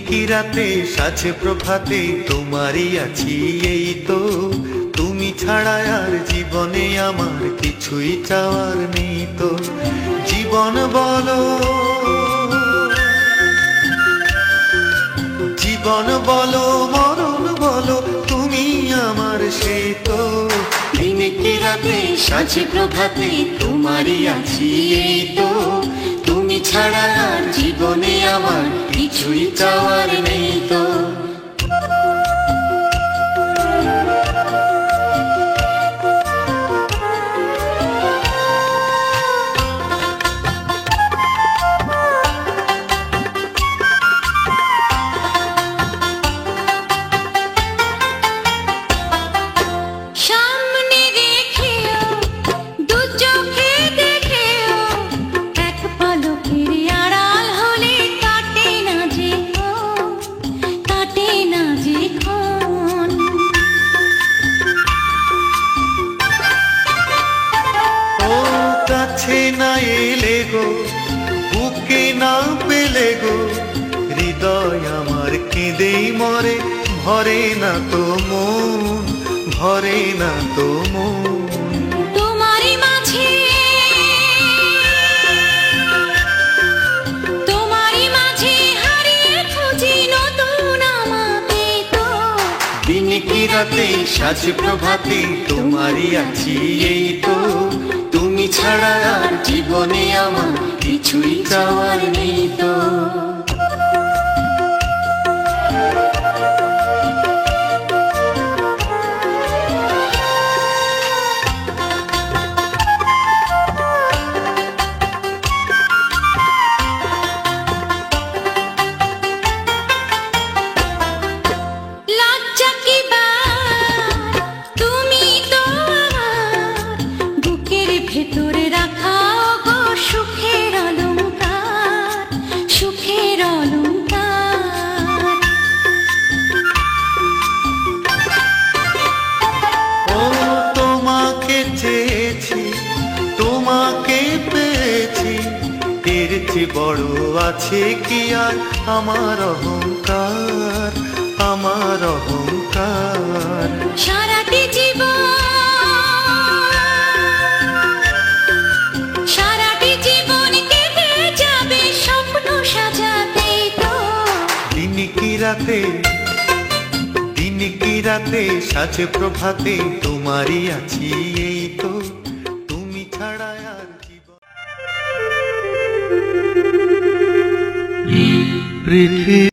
কি রাতে সাজে প্রভাতে তোমারই আছি এই তো। তুমি ছাড়া আর জীবনে আমার কিছুই চাওয়ার নেই তো। জীবন বলো, জীবন বলো, মরণ বলো, তুমি আমার সেই তো। দিনে কি রাতে সাজে প্রভাতে তোমারই আছি এই তো। তুমি ছাড়া আর জীবনে আমার কিছুই চাওয়ার নেই তো। কাছে না এলে গো, বুকে না পেলে গো, হৃদয় আমার কেঁদেই মরে। ভরে না তো মন, ভরে না তো মন। তোমারই মাঝে, তোমারই মাঝে হারিয়ে খুঁজি নতুন আমাকে তো। দিনে কি রাতে সাজে প্রভাতে তোমারই আছি এই তো। তুমি ছাড়া আর জীবনে আমার কিছুই চাওয়ার নেই তো। ভেতরে রাখা গো সুখের অলংকার, সুখের অলংকার। ও তোমাকে চেয়েছি, তোমাকে পেয়েছি, এর চেয়ে বড় আছে কি আর আমার অহংকার, আমার অহংকার। সারাটি জীবন, দিনে কি রাতে সাজে প্রভাতে তোমারই আছি এই তো। তুমি ছাড়া আর জীবন